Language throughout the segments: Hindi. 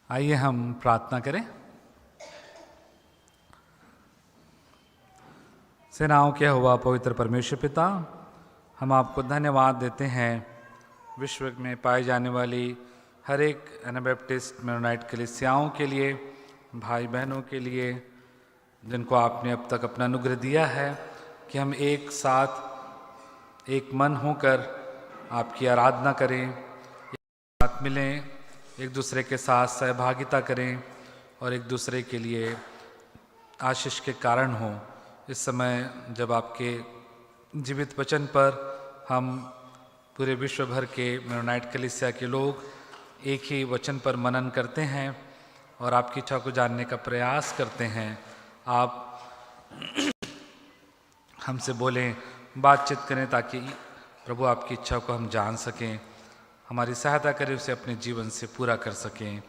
आइए हम प्रार्थना करें। सेनाओं के यहोवा पवित्र परमेश्वर पिता, हम आपको धन्यवाद देते हैं विश्व में पाई जाने वाली हर एक एनाबैप्टिस्ट मेरोनाइट कलीसियाओं के लिए, भाई बहनों के लिए, जिनको आपने अब तक अपना अनुग्रह दिया है कि हम एक साथ एक मन होकर आपकी आराधना करें, एक साथ मिलें, एक दूसरे के साथ सहभागिता करें और एक दूसरे के लिए आशीष के कारण हों। इस समय जब आपके जीवित वचन पर हम पूरे विश्व भर के मेरोनाइट कलीसिया के लोग एक ही वचन पर मनन करते हैं और आपकी इच्छा को जानने का प्रयास करते हैं, आप हमसे बोलें, बातचीत करें ताकि प्रभु आपकी इच्छा को हम जान सकें, हमारी सहायता करें, उसे अपने जीवन से पूरा कर सकें।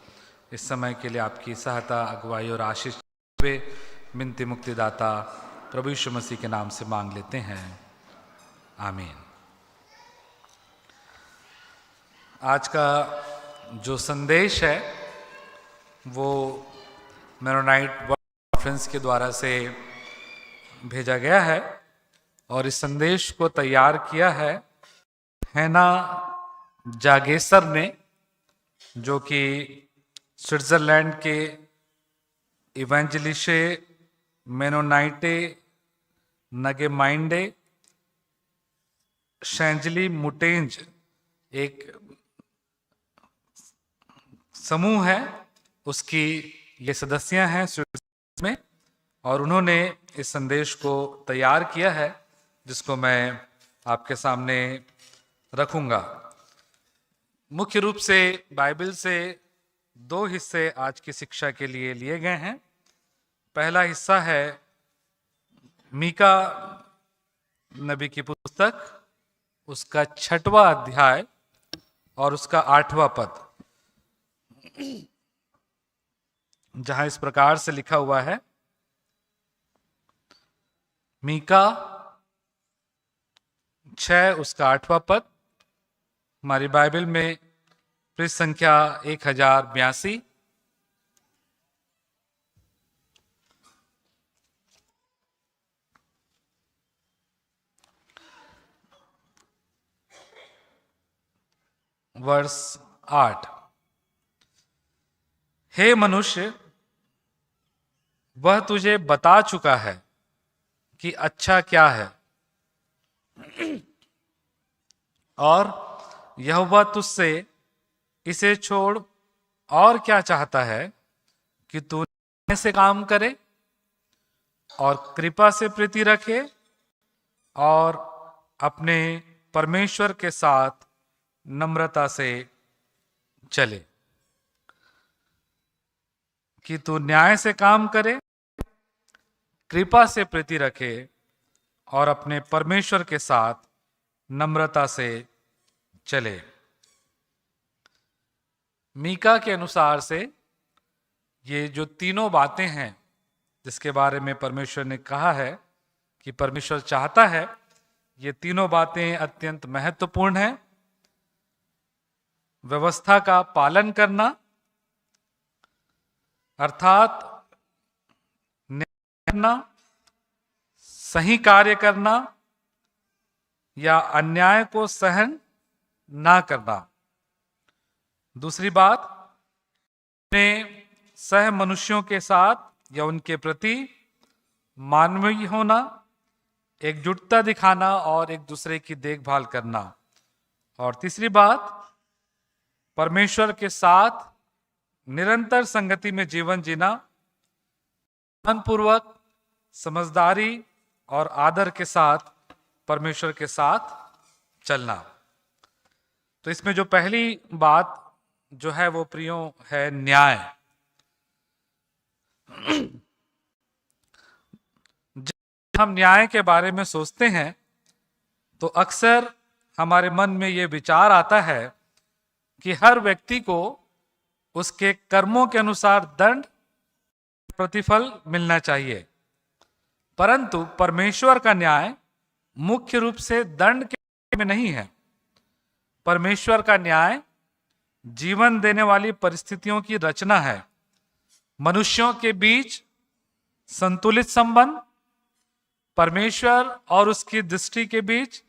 इस समय के लिए आपकी सहायता, अगुवाई और आशीष वे विनती मुक्तिदाता प्रभु यीशु मसीह के नाम से मांग लेते हैं, आमीन। आज का जो संदेश है वो मेरोनाइट वर्ल्ड कॉन्फ्रेंस के द्वारा से भेजा गया है और इस संदेश को तैयार किया है हैना जागेसर ने, जो कि स्विट्जरलैंड के इवेंजलिशे मेनोनाइटे नगेमाइंडे शैंजली मुटेंज एक समूह है, उसकी ये सदस्या हैं स्विट्जरलैंड में, और उन्होंने इस संदेश को तैयार किया है जिसको मैं आपके सामने रखूंगा। मुख्य रूप से बाइबल से दो हिस्से आज की शिक्षा के लिए लिए गए हैं। पहला हिस्सा है मीका नबी की पुस्तक, उसका 6वां अध्याय और उसका 8वां पद, जहां इस प्रकार से लिखा हुआ है, मीका 6 उसका 8वां पद। हमारी बाइबल में पृष्ठ संख्या 1082। वर्ष 8। हे मनुष्य, वह तुझे बता चुका है कि अच्छा क्या है, और यहोवा तुझसे इसे छोड़ और क्या चाहता है कि तू न्याय से काम करे और कृपा से प्रीति रखे और अपने परमेश्वर के साथ नम्रता से चले। कि तू न्याय से काम करे, कृपा से प्रीति रखे और अपने परमेश्वर के साथ नम्रता से चले। मीका के अनुसार से ये जो तीनों बातें हैं जिसके बारे में परमेश्वर ने कहा है कि परमेश्वर चाहता है, ये तीनों बातें अत्यंत महत्वपूर्ण हैं। व्यवस्था का पालन करना, अर्थात न्याय करना, सही कार्य करना या अन्याय को सहन ना करना। दूसरी बात, अपने सह मनुष्यों के साथ या उनके प्रति मानवीय होना, एकजुटता दिखाना और एक दूसरे की देखभाल करना। और तीसरी बात, परमेश्वर के साथ निरंतर संगति में जीवन जीना, ध्यानपूर्वक, समझदारी और आदर के साथ परमेश्वर के साथ चलना। तो इसमें जो पहली बात जो है वो प्रियो है न्याय। जब हम न्याय के बारे में सोचते हैं तो अक्सर हमारे मन में ये विचार आता है कि हर व्यक्ति को उसके कर्मों के अनुसार दंड प्रतिफल मिलना चाहिए, परंतु परमेश्वर का न्याय मुख्य रूप से दंड के में नहीं है। परमेश्वर का न्याय जीवन देने वाली परिस्थितियों की रचना है। मनुष्यों के बीच संतुलित संबंध, परमेश्वर और उसकी दृष्टि के बीच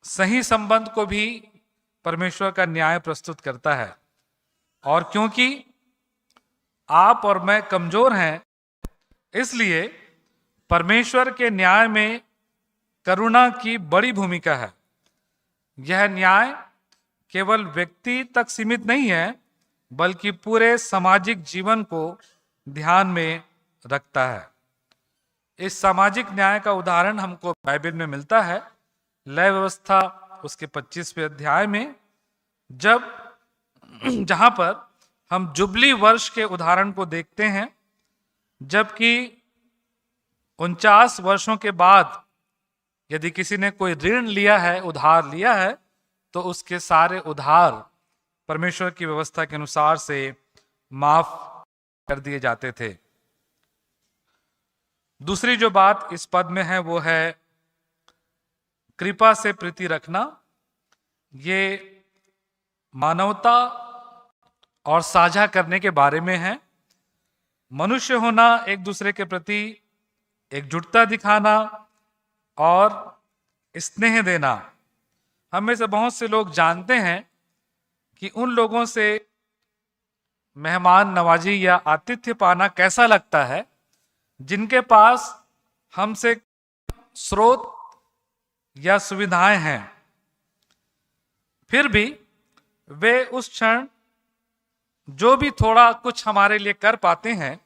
सही संबंध को भी परमेश्वर का न्याय प्रस्तुत करता है। और क्योंकि आप और मैं कमजोर हैं, इसलिए परमेश्वर के न्याय में करुणा की बड़ी भूमिका है। यह न्याय केवल व्यक्ति तक सीमित नहीं है, बल्कि पूरे सामाजिक जीवन को ध्यान में रखता है। इस सामाजिक न्याय का उदाहरण हमको बाइबल में मिलता है। लय व्यवस्था उसके 25वें अध्याय में, जहां पर हम जुबली वर्ष के उदाहरण को देखते हैं, जबकि 49 वर्षों के बाद यदि किसी ने कोई ऋण लिया है, उधार लिया है, तो उसके सारे उधार परमेश्वर की व्यवस्था के अनुसार से माफ कर दिए जाते थे। दूसरी जो बात इस पद में है वो है कृपा से प्रीति रखना। ये मानवता और साझा करने के बारे में है। मनुष्य होना, एक दूसरे के प्रति एकजुटता दिखाना और स्नेह देना। हम में से बहुत से लोग जानते हैं कि उन लोगों से मेहमान नवाजी या आतिथ्य पाना कैसा लगता है जिनके पास हमसे स्रोत या सुविधाएं हैं। फिर भी वे उस क्षण जो भी थोड़ा कुछ हमारे लिए कर पाते हैं,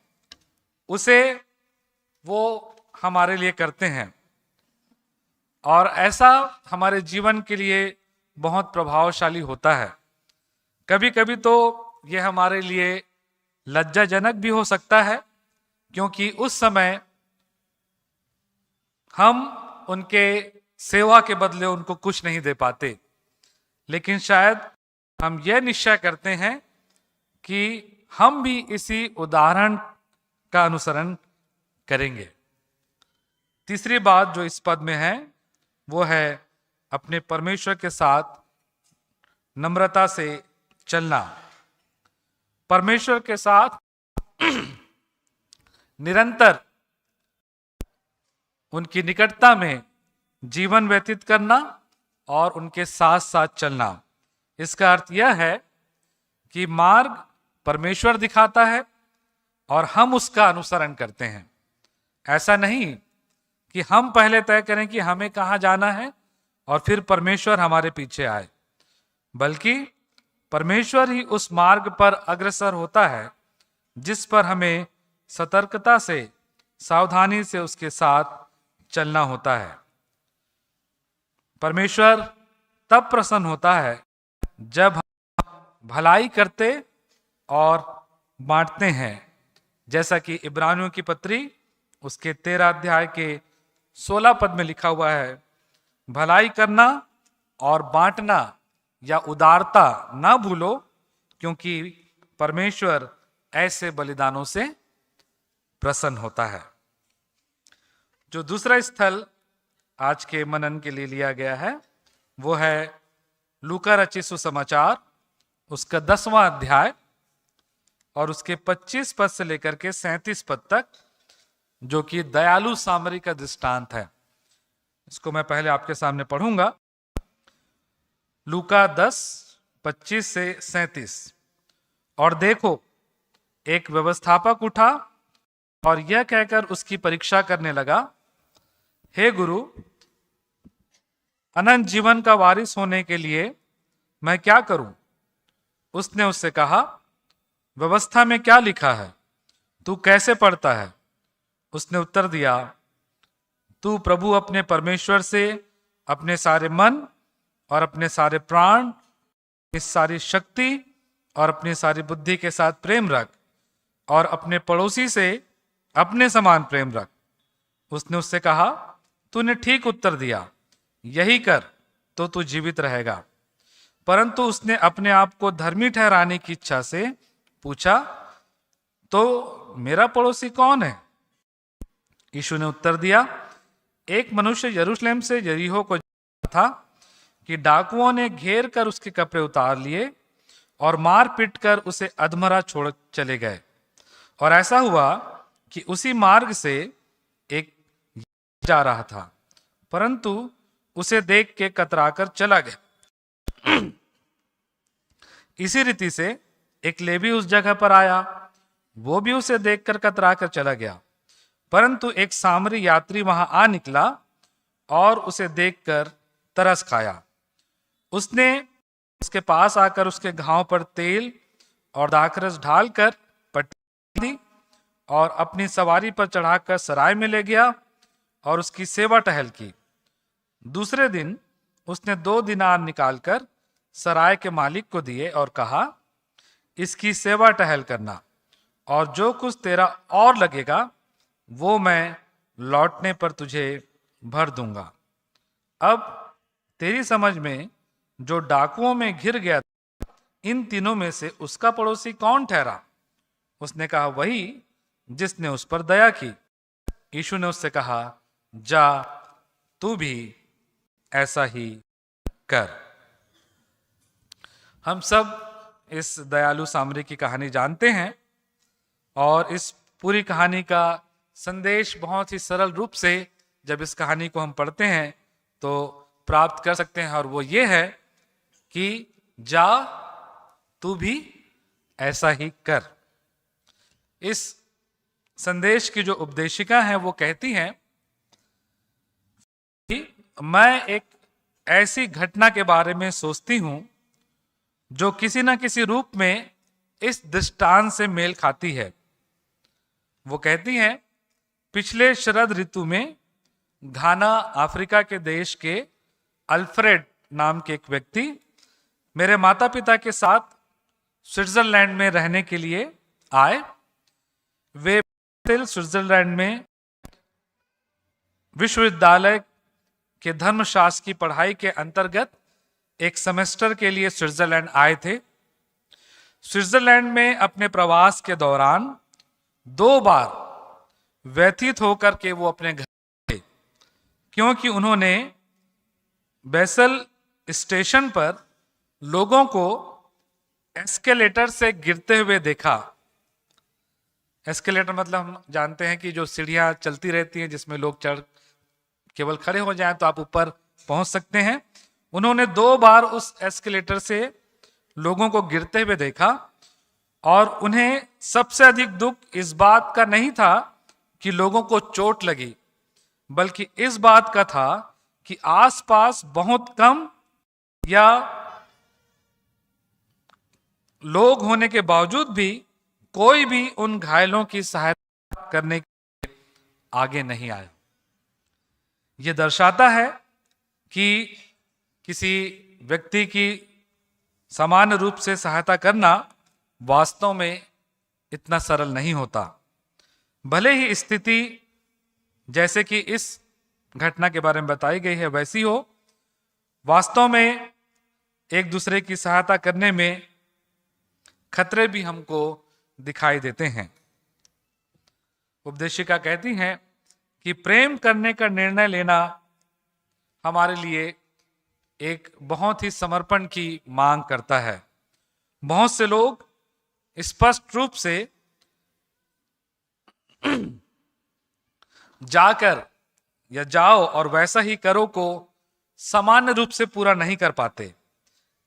उसे वो हमारे लिए करते हैं, और ऐसा हमारे जीवन के लिए बहुत प्रभावशाली होता है। कभी कभी तो यह हमारे लिए लज्जाजनक भी हो सकता है, क्योंकि उस समय हम उनके सेवा के बदले उनको कुछ नहीं दे पाते। लेकिन शायद हम यह निश्चय करते हैं कि हम भी इसी उदाहरण का अनुसरण करेंगे। तीसरी बात जो इस पद में है वो है अपने परमेश्वर के साथ नम्रता से चलना। परमेश्वर के साथ निरंतर उनकी निकटता में जीवन व्यतीत करना और उनके साथ साथ चलना। इसका अर्थ यह है कि मार्ग परमेश्वर दिखाता है और हम उसका अनुसरण करते हैं। ऐसा नहीं कि हम पहले तय करें कि हमें कहाँ जाना है और फिर परमेश्वर हमारे पीछे आए, बल्कि परमेश्वर ही उस मार्ग पर अग्रसर होता है जिस पर हमें सतर्कता से, सावधानी से उसके साथ चलना होता है। परमेश्वर तब प्रसन्न होता है जब हम भलाई करते और बांटते हैं, जैसा कि इब्रानियों की पत्री उसके 13 अध्याय के 16 पद में लिखा हुआ है, भलाई करना और बांटना या उदारता ना भूलो, क्योंकि परमेश्वर ऐसे बलिदानों से प्रसन्न होता है। जो दूसरा स्थल आज के मनन के लिए लिया गया है वो है लूका रचित सुसमाचार उसका 10वां अध्याय और उसके 25 पद से लेकर के 37 पद तक, जो कि दयालु सामरी का दृष्टांत है। इसको मैं पहले आपके सामने पढ़ूंगा। लूका 10:25 से 37। और देखो, एक व्यवस्थापक उठा और यह कहकर उसकी परीक्षा करने लगा, हे गुरु, अनंत जीवन का वारिस होने के लिए मैं क्या करूं? उसने उससे कहा, व्यवस्था में क्या लिखा है? तू कैसे पढ़ता है? उसने उत्तर दिया, तू प्रभु अपने परमेश्वर से अपने सारे मन और अपने सारे प्राण, इस सारी शक्ति और अपनी सारी बुद्धि के साथ प्रेम रख, और अपने पड़ोसी से अपने समान प्रेम रख। उसने उससे कहा, तूने ठीक उत्तर दिया, यही कर तो तू जीवित रहेगा। परंतु उसने अपने आप को धर्मी ठहराने की इच्छा से पूछा, तो मेरा पड़ोसी कौन है? यीशु ने उत्तर दिया, एक मनुष्य यरूशलेम से यरीहो को जा रहा था कि डाकुओं ने घेर कर उसके कपड़े उतार लिए और मार पीट कर उसे अधमरा छोड़ चले गए। और ऐसा हुआ कि उसी मार्ग से एक जा रहा था, परंतु उसे देख के कतराकर चला गया। इसी रीति से एक लेवी उस जगह पर आया, वो भी उसे देखकर कतराकर चला गया, परंतु एक सामरी यात्री वहां आ निकला और उसे देखकर तरस खाया। उसने उसके पास आकर उसके घाव पर तेल और दाखरस ढालकर पट्टी दी और अपनी सवारी पर चढ़ाकर सराय में ले गया और उसकी सेवा टहल की। दूसरे दिन उसने 2 दिनार निकालकर सराय के मालिक को दिए और कहा, इसकी सेवा टहल करना, और जो कुछ तेरा और लगेगा वो मैं लौटने पर तुझे भर दूंगा। अब तेरी समझ में जो डाकुओं में घिर गया, इन तीनों में से उसका पड़ोसी कौन ठहरा? उसने कहा, वही जिसने उस पर दया की। यीशु ने उससे कहा, जा तू भी ऐसा ही कर। हम सब इस दयालु सामरी की कहानी जानते हैं और इस पूरी कहानी का संदेश बहुत ही सरल रूप से जब इस कहानी को हम पढ़ते हैं तो प्राप्त कर सकते हैं, और वो ये है कि जा तू भी ऐसा ही कर। इस संदेश की जो उपदेशिका है वो कहती हैं कि मैं एक ऐसी घटना के बारे में सोचती हूं जो किसी न किसी रूप में इस दृष्टांत से मेल खाती है। वो कहती हैं, पिछले शरद ऋतु में घाना अफ्रीका के देश के अल्फ्रेड नाम के एक व्यक्ति मेरे माता पिता के साथ स्विट्जरलैंड में रहने के लिए आए। वे स्विट्जरलैंड में विश्वविद्यालय के धर्मशास्त्र की पढ़ाई के अंतर्गत एक सेमेस्टर के लिए स्विट्जरलैंड आए थे। स्विट्जरलैंड में अपने प्रवास के दौरान 2 बार व्यथित होकर के वो अपने घर गए, क्योंकि उन्होंने बेसल स्टेशन पर लोगों को एस्केलेटर से गिरते हुए देखा। एस्केलेटर मतलब हम जानते हैं कि जो सीढ़ियां चलती रहती हैं जिसमें लोग चढ़ केवल खड़े हो जाएं तो आप ऊपर पहुंच सकते हैं। उन्होंने 2 बार उस एस्केलेटर से लोगों को गिरते हुए देखा और उन्हें सबसे अधिक दुख इस बात का नहीं था कि लोगों को चोट लगी, बल्कि इस बात का था कि आसपास बहुत कम या लोग होने के बावजूद भी कोई भी उन घायलों की सहायता करने के लिए आगे नहीं आया। यह दर्शाता है कि किसी व्यक्ति की सामान्य रूप से सहायता करना वास्तव में इतना सरल नहीं होता। भले ही स्थिति जैसे कि इस घटना के बारे में बताई गई है वैसी हो, वास्तव में एक दूसरे की सहायता करने में खतरे भी हमको दिखाई देते हैं। उपदेशिका कहती हैं कि प्रेम करने का निर्णय लेना हमारे लिए एक बहुत ही समर्पण की मांग करता है। बहुत से लोग स्पष्ट रूप से जाकर या जाओ और वैसा ही करो को सामान्य रूप से पूरा नहीं कर पाते।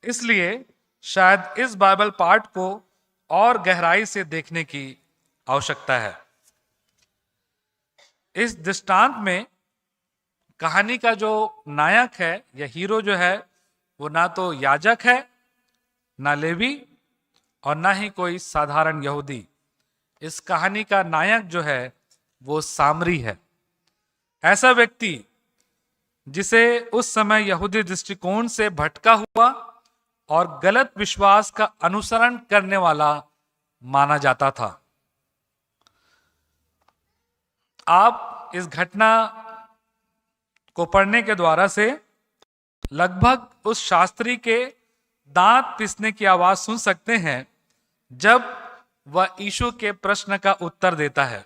इसलिए शायद इस बाइबल पाठ को और गहराई से देखने की आवश्यकता है। इस दृष्टांत में कहानी का जो नायक है या हीरो जो है वो ना तो याजक है, ना लेवी और ना ही कोई साधारण यहूदी। इस कहानी का नायक जो है वो सामरी है, ऐसा व्यक्ति जिसे उस समय यहूदी दृष्टिकोण से भटका हुआ और गलत विश्वास का अनुसरण करने वाला माना जाता था। आप इस घटना को पढ़ने के द्वारा से लगभग उस शास्त्री के दांत पिसने की आवाज सुन सकते हैं जब वह यीशु के प्रश्न का उत्तर देता है।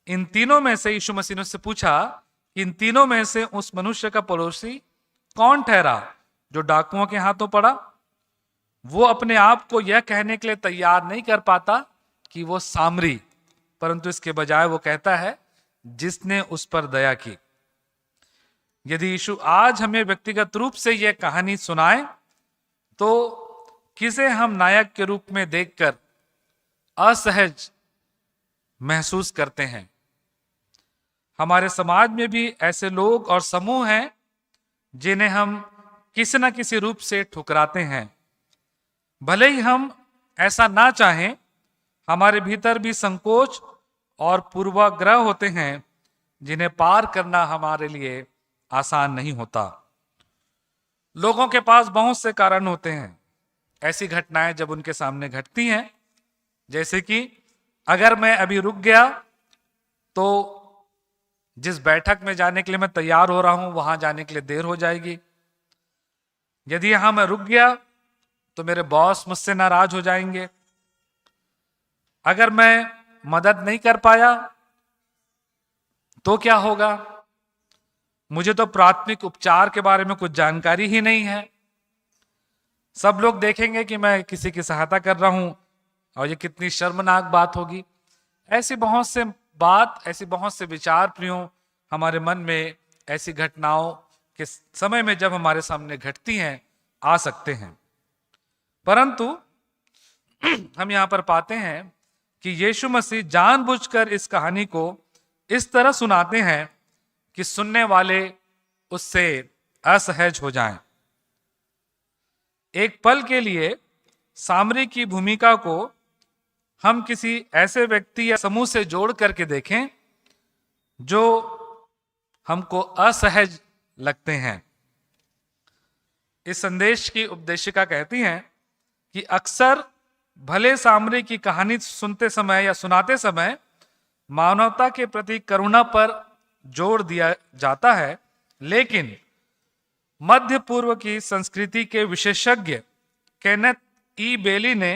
इन तीनों में से यीशु मसीह ने उससे पूछा, इन तीनों में से उस मनुष्य का पड़ोसी कौन ठहरा जो डाकुओं के हाथों पड़ा? वो अपने आप को यह कहने के लिए तैयार नहीं कर पाता कि वो सामरी, परंतु इसके बजाय वो कहता है जिसने उस पर दया की। यदि यीशु आज हमें व्यक्तिगत रूप से यह कहानी सुनाए तो किसे हम नायक के रूप में देखकर असहज महसूस करते हैं। हमारे समाज में भी ऐसे लोग और समूह हैं जिन्हें हम किसी न किसी रूप से ठुकराते हैं। भले ही हम ऐसा ना चाहें, हमारे भीतर भी संकोच और पूर्वाग्रह होते हैं जिन्हें पार करना हमारे लिए आसान नहीं होता। लोगों के पास बहुत से कारण होते हैं। ऐसी घटनाएं जब उनके सामने घटती हैं, जैसे कि अगर मैं अभी रुक गया तो जिस बैठक में जाने के लिए मैं तैयार हो रहा हूं वहां जाने के लिए देर हो जाएगी। यदि यहां मैं रुक गया तो मेरे बॉस मुझसे नाराज हो जाएंगे। अगर मैं मदद नहीं कर पाया तो क्या होगा? मुझे तो प्राथमिक उपचार के बारे में कुछ जानकारी ही नहीं है। सब लोग देखेंगे कि मैं किसी की सहायता कर रहा हूं और ये कितनी शर्मनाक बात होगी। ऐसी बहुत से विचार प्रियों हमारे मन में ऐसी घटनाओं के समय में जब हमारे सामने घटती हैं आ सकते हैं। परंतु हम यहां पर पाते हैं कि यीशु मसीह जानबूझकर इस कहानी को इस तरह सुनाते हैं कि सुनने वाले उससे असहज हो जाएं। एक पल के लिए सामरी की भूमिका को हम किसी ऐसे व्यक्ति या समूह से जोड़ करके देखें जो हमको असहज लगते हैं। इस संदेश की उपदेशिका कहती हैं कि अक्सर भले सामरी की कहानी सुनते समय या सुनाते समय मानवता के प्रति करुणा पर जोर दिया जाता है, लेकिन मध्य पूर्व की संस्कृति के विशेषज्ञ केनेथ ई बेली ने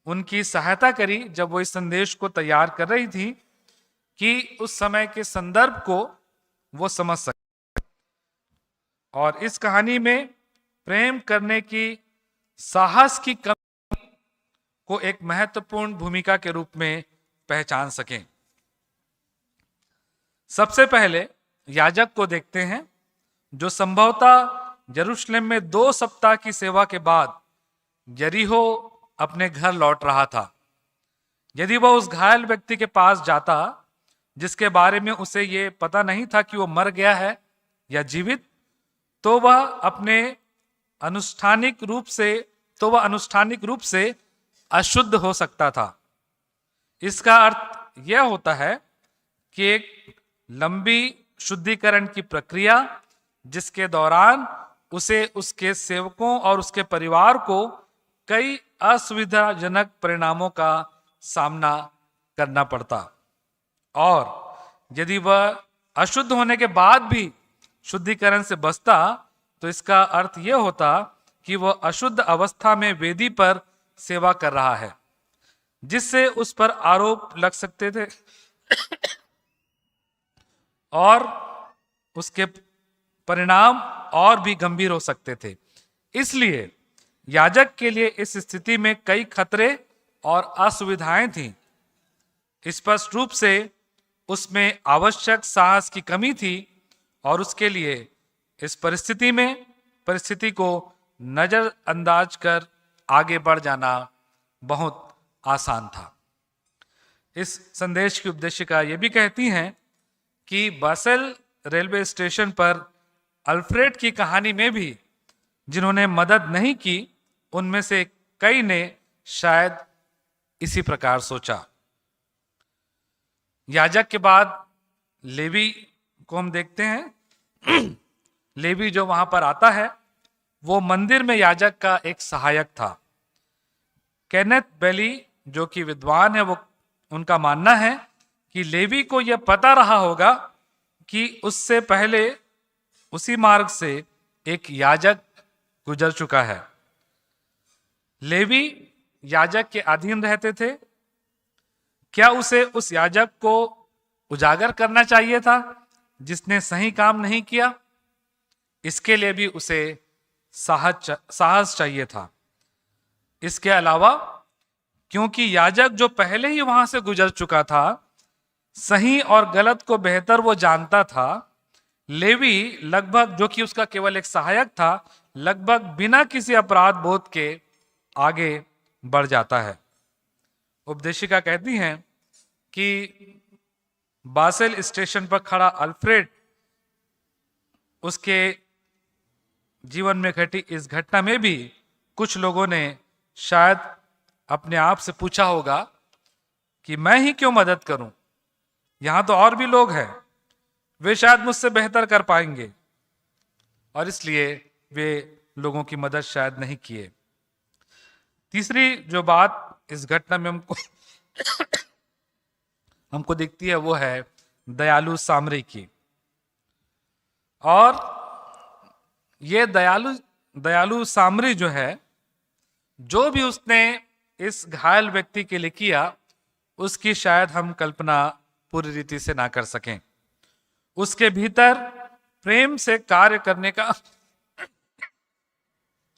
उनकी सहायता करी जब वो इस संदेश को तैयार कर रही थी कि उस समय के संदर्भ को वो समझ सके और इस कहानी में प्रेम करने की साहस की कमी को एक महत्वपूर्ण भूमिका के रूप में पहचान सकें। सबसे पहले याजक को देखते हैं जो संभवतः यरूशलेम में 2 सप्ताह की सेवा के बाद यरीहो अपने घर लौट रहा था। यदि वह उस घायल व्यक्ति के पास जाता जिसके बारे में उसे ये पता नहीं था कि वो मर गया है या जीवित, तो वह अनुष्ठानिक रूप से अशुद्ध हो सकता था। इसका अर्थ यह होता है कि एक लंबी शुद्धिकरण की प्रक्रिया जिसके दौरान उसे उसके सेवकों और उसके परिवार को कई असुविधाजनक परिणामों का सामना करना पड़ता, और यदि वह अशुद्ध होने के बाद भी शुद्धिकरण से बचता तो इसका अर्थ यह होता कि वह अशुद्ध अवस्था में वेदी पर सेवा कर रहा है, जिससे उस पर आरोप लग सकते थे और उसके परिणाम और भी गंभीर हो सकते थे। इसलिए याजक के लिए इस स्थिति में कई खतरे और असुविधाएं थीं। स्पष्ट रूप से उसमें आवश्यक साहस की कमी थी और उसके लिए इस परिस्थिति को नजरअंदाज कर आगे बढ़ जाना बहुत आसान था। इस संदेश की उपदेशिका ये भी कहती हैं कि बासेल रेलवे स्टेशन पर अल्फ्रेड की कहानी में भी जिन्होंने मदद नहीं की उनमें से कई ने शायद इसी प्रकार सोचा। याजक के बाद लेवी को हम देखते हैं। लेवी जो वहां पर आता है वो मंदिर में याजक का एक सहायक था। केनेथ बेली जो कि विद्वान है, वो उनका मानना है कि लेवी को यह पता रहा होगा कि उससे पहले उसी मार्ग से एक याजक गुजर चुका है। लेवी याजक के अधीन रहते थे। क्या उसे उस याजक को उजागर करना चाहिए था जिसने सही काम नहीं किया? इसके लिए भी उसे साहस चाहिए था। इसके अलावा क्योंकि याजक जो पहले ही वहां से गुजर चुका था, सही और गलत को बेहतर वो जानता था, लेवी लगभग, जो कि उसका केवल एक सहायक था, लगभग बिना किसी अपराध बोध के आगे बढ़ जाता है। उपदेशिका कहती हैं कि बासेल स्टेशन पर खड़ा अल्फ्रेड, उसके जीवन में घटी इस घटना में भी कुछ लोगों ने शायद अपने आप से पूछा होगा कि मैं ही क्यों मदद करूं, यहां तो और भी लोग हैं, वे शायद मुझसे बेहतर कर पाएंगे, और इसलिए वे लोगों की मदद शायद नहीं किए। तीसरी जो बात इस घटना में हमको दिखती है वो है दयालु सामरी की। और ये दयालु सामरी जो है, जो भी उसने इस घायल व्यक्ति के लिए किया, उसकी शायद हम कल्पना पूरी रीति से ना कर सकें। उसके भीतर प्रेम से कार्य करने का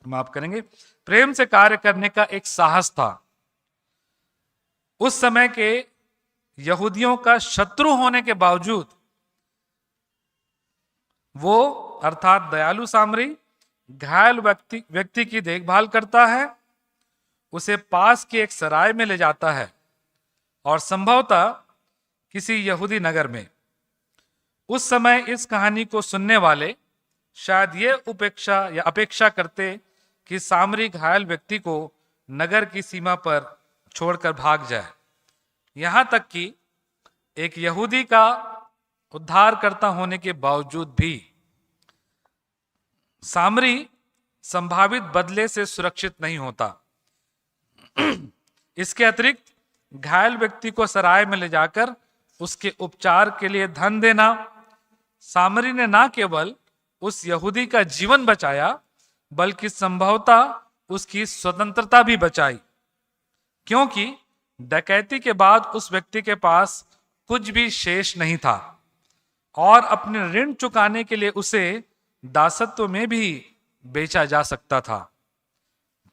माफ करेंगे, प्रेम से कार्य करने का एक साहस था। उस समय के यहूदियों का शत्रु होने के बावजूद वो, अर्थात दयालु सामरी, घायल व्यक्ति की देखभाल करता है, उसे पास के एक सराय में ले जाता है, और संभवतः किसी यहूदी नगर में। उस समय इस कहानी को सुनने वाले शायद ये अपेक्षा करते कि सामरी घायल व्यक्ति को नगर की सीमा पर छोड़कर भाग जाए। यहां तक कि एक यहूदी का उद्धारकर्ता होने के बावजूद भी सामरी संभावित बदले से सुरक्षित नहीं होता। इसके अतिरिक्त घायल व्यक्ति को सराय में ले जाकर उसके उपचार के लिए धन देना, सामरी ने ना केवल उस यहूदी का जीवन बचाया, बल्कि संभवतः उसकी स्वतंत्रता भी बचाई, क्योंकि डकैती के बाद उस व्यक्ति के पास कुछ भी शेष नहीं था, और अपने ऋण चुकाने के लिए उसे दासत्व में भी बेचा जा सकता था।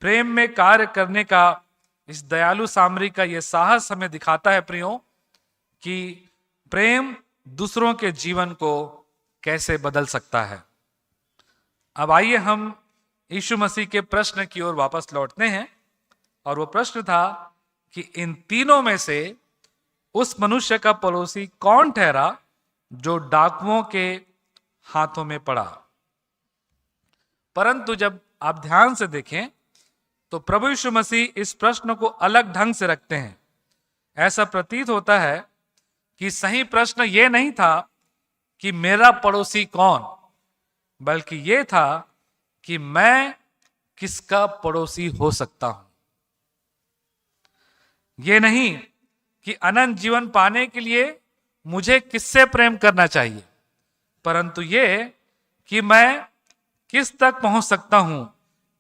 प्रेम में कार्य करने का इस दयालु सामरी का यह साहस हमें दिखाता है प्रियो, कि प्रेम दूसरों के जीवन को कैसे बदल सकता है। अब आइए हम यीशु मसीह के प्रश्न की ओर वापस लौटते हैं, और वो प्रश्न था कि इन तीनों में से उस मनुष्य का पड़ोसी कौन ठहरा जो डाकुओं के हाथों में पड़ा। परंतु जब आप ध्यान से देखें तो प्रभु यीशु मसीह इस प्रश्न को अलग ढंग से रखते हैं। ऐसा प्रतीत होता है कि सही प्रश्न यह नहीं था कि मेरा पड़ोसी कौन, बल्कि यह था कि मैं किसका पड़ोसी हो सकता हूं। यह नहीं कि अनंत जीवन पाने के लिए मुझे किससे प्रेम करना चाहिए, परंतु यह कि मैं किस तक पहुंच सकता हूं,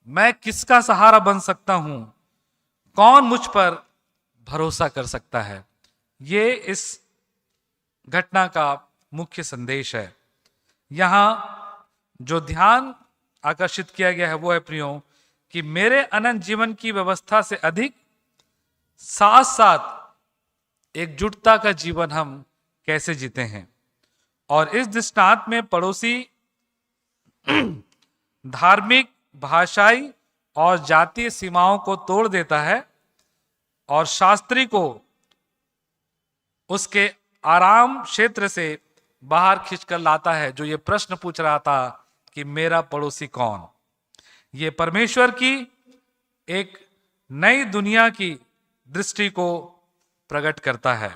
मैं किसका सहारा बन सकता हूं, कौन मुझ पर भरोसा कर सकता है। ये इस घटना का मुख्य संदेश है। यहां जो ध्यान आकर्षित किया गया है वो है प्रियो, कि मेरे अनंत जीवन की व्यवस्था से अधिक साथ साथ एकजुटता का जीवन हम कैसे जीते हैं। और इस दृष्टांत में पड़ोसी धार्मिक, भाषाई और जातीय सीमाओं को तोड़ देता है और शास्त्री को उसके आराम क्षेत्र से बाहर खींचकर लाता है, जो ये प्रश्न पूछ रहा था कि मेरा पड़ोसी कौन। ये परमेश्वर की एक नई दुनिया की दृष्टि को प्रकट करता है।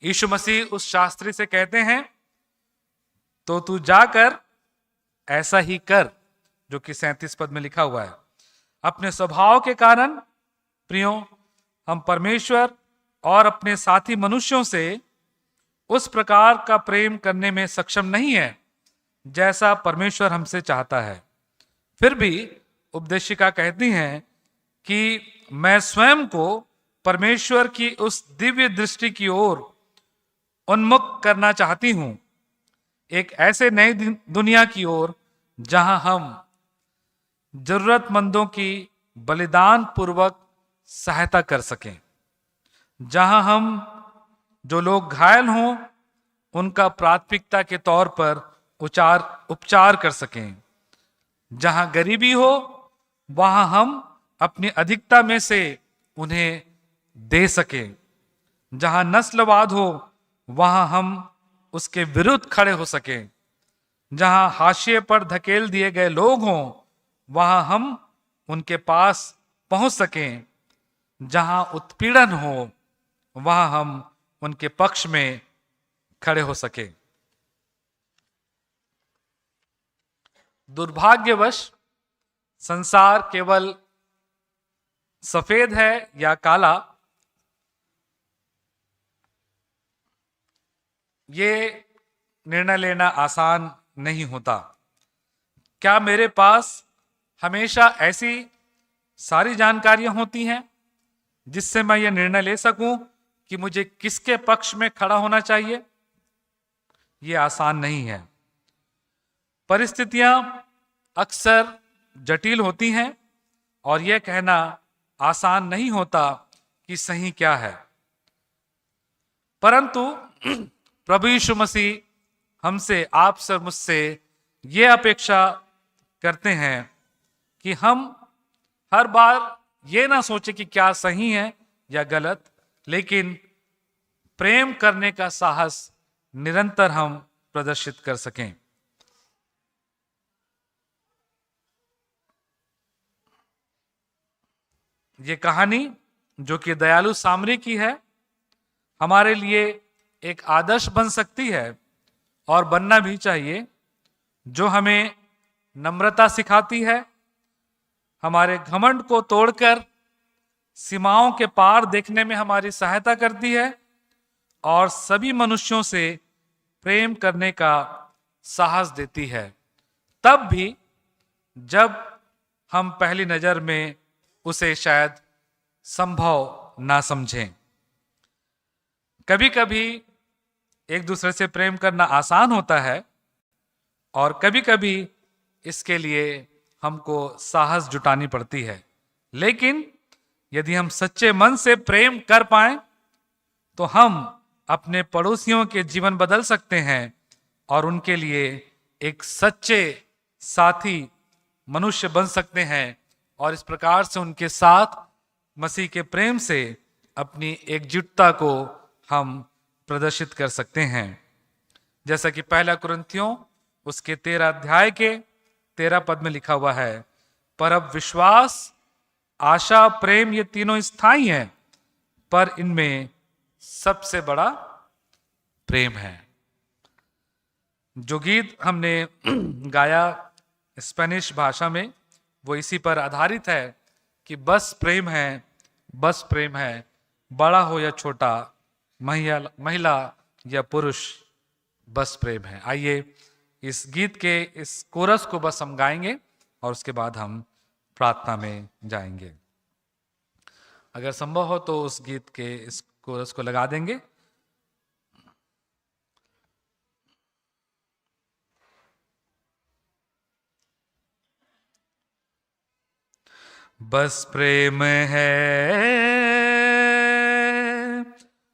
यीशु मसीह उस शास्त्री से कहते हैं, तो तू जाकर ऐसा ही कर, जो कि 37 पद में लिखा हुआ है। अपने स्वभाव के कारण प्रियो, हम परमेश्वर और अपने साथी मनुष्यों से उस प्रकार का प्रेम करने में सक्षम नहीं है जैसा परमेश्वर हमसे चाहता है। फिर भी उपदेशिका कहती हैं कि मैं स्वयं को परमेश्वर की उस दिव्य दृष्टि की ओर उन्मुख करना चाहती हूं, एक ऐसे नई दुनिया की ओर जहां हम जरूरतमंदों की बलिदान पूर्वक सहायता कर सकें, जहां हम जो लोग घायल हों उनका प्राथमिकता के तौर पर उपचार कर सकें, जहां गरीबी हो वहां हम अपनी अधिकता में से उन्हें दे सकें, जहां नस्लवाद हो वहां हम उसके विरुद्ध खड़े हो सकें, जहां हाशिए पर धकेल दिए गए लोग हों वहां हम उनके पास पहुंच सकें, जहां उत्पीड़न हो वहां हम उनके पक्ष में खड़े हो सके। दुर्भाग्यवश संसार केवल सफेद है या काला, ये निर्णय लेना आसान नहीं होता। क्या मेरे पास हमेशा ऐसी सारी जानकारियां होती हैं जिससे मैं यह निर्णय ले सकूं कि मुझे किसके पक्ष में खड़ा होना चाहिए? यह आसान नहीं है। परिस्थितियां अक्सर जटिल होती हैं और यह कहना आसान नहीं होता कि सही क्या है। परंतु प्रभु यीशु मसीह हमसे, आपसे और मुझसे यह अपेक्षा करते हैं कि हम हर बार ये ना सोचे कि क्या सही है या गलत, लेकिन प्रेम करने का साहस निरंतर हम प्रदर्शित कर सकें। ये कहानी जो कि दयालु सामरी की है, हमारे लिए एक आदर्श बन सकती है और बनना भी चाहिए, जो हमें नम्रता सिखाती है, हमारे घमंड को तोड़कर सीमाओं के पार देखने में हमारी सहायता करती है और सभी मनुष्यों से प्रेम करने का साहस देती है, तब भी जब हम पहली नजर में उसे शायद संभव ना समझें। कभी कभी एक दूसरे से प्रेम करना आसान होता है और कभी कभी इसके लिए हमको साहस जुटानी पड़ती है, लेकिन यदि हम सच्चे मन से प्रेम कर पाएं तो हम अपने पड़ोसियों के जीवन बदल सकते हैं और उनके लिए एक सच्चे साथी मनुष्य बन सकते हैं और इस प्रकार से उनके साथ मसीह के प्रेम से अपनी एकजुटता को हम प्रदर्शित कर सकते हैं। जैसा कि पहला कुरिन्थियों उसके 13 अध्याय के 13 पद में लिखा हुआ है, पर अब विश्वास, आशा, प्रेम ये तीनों स्थायी हैं, पर इनमें सबसे बड़ा प्रेम है। जो गीत हमने गाया स्पेनिश भाषा में वो इसी पर आधारित है कि बस प्रेम है, बस प्रेम है, बड़ा हो या छोटा, महिला या पुरुष, बस प्रेम है। आइए इस गीत के इस कोरस को बस हम गाएंगे और उसके बाद हम प्रार्थना में जाएंगे। अगर संभव हो तो उस गीत के इस कोरस को लगा देंगे। बस प्रेम है,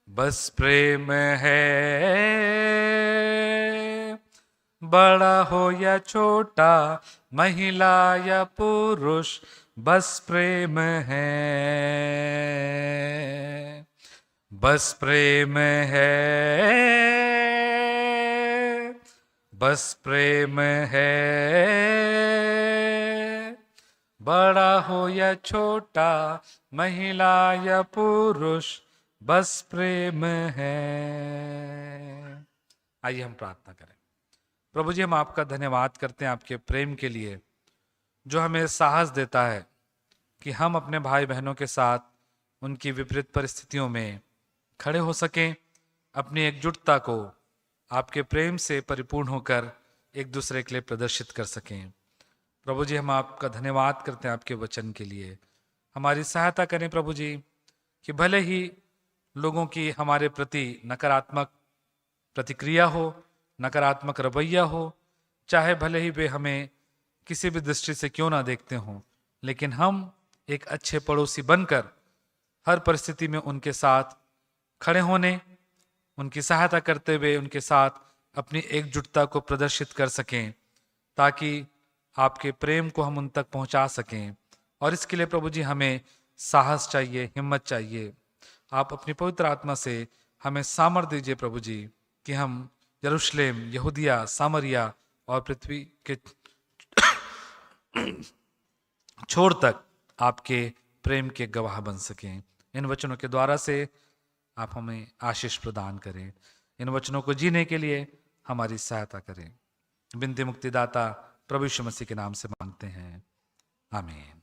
बस प्रेम है, बड़ा हो या छोटा, महिला या पुरुष, बस प्रेम है, बस प्रेम है, बस प्रेम है, बड़ा हो या छोटा, महिला या पुरुष, बस प्रेम है। आइए हम प्रार्थना करें। प्रभु जी, हम आपका धन्यवाद करते हैं आपके प्रेम के लिए, जो हमें साहस देता है कि हम अपने भाई बहनों के साथ उनकी विपरीत परिस्थितियों में खड़े हो सकें, अपनी एकजुटता को आपके प्रेम से परिपूर्ण होकर एक दूसरे के लिए प्रदर्शित कर सकें। प्रभु जी, हम आपका धन्यवाद करते हैं आपके वचन के लिए। हमारी सहायता करें प्रभु जी, कि भले ही लोगों की हमारे प्रति नकारात्मक प्रतिक्रिया हो, नकारात्मक रवैया हो, चाहे भले ही वे हमें किसी भी दृष्टि से क्यों ना देखते हों, लेकिन हम एक अच्छे पड़ोसी बनकर हर परिस्थिति में उनके साथ खड़े होने, उनकी सहायता करते हुए उनके साथ अपनी एकजुटता को प्रदर्शित कर सकें, ताकि आपके प्रेम को हम उन तक पहुंचा सकें। और इसके लिए प्रभु जी हमें साहस चाहिए, हिम्मत चाहिए। आप अपनी पवित्र आत्मा से हमें सामर्थ दीजिए प्रभु जी, कि हम यरूशलेम, यहूदिया, सामरिया और पृथ्वी के छोर तक आपके प्रेम के गवाह बन सकें। इन वचनों के द्वारा से आप हमें आशीष प्रदान करें। इन वचनों को जीने के लिए हमारी सहायता करें। बिनती मुक्तिदाता प्रभु यीशु मसीह के नाम से मांगते हैं, आमीन।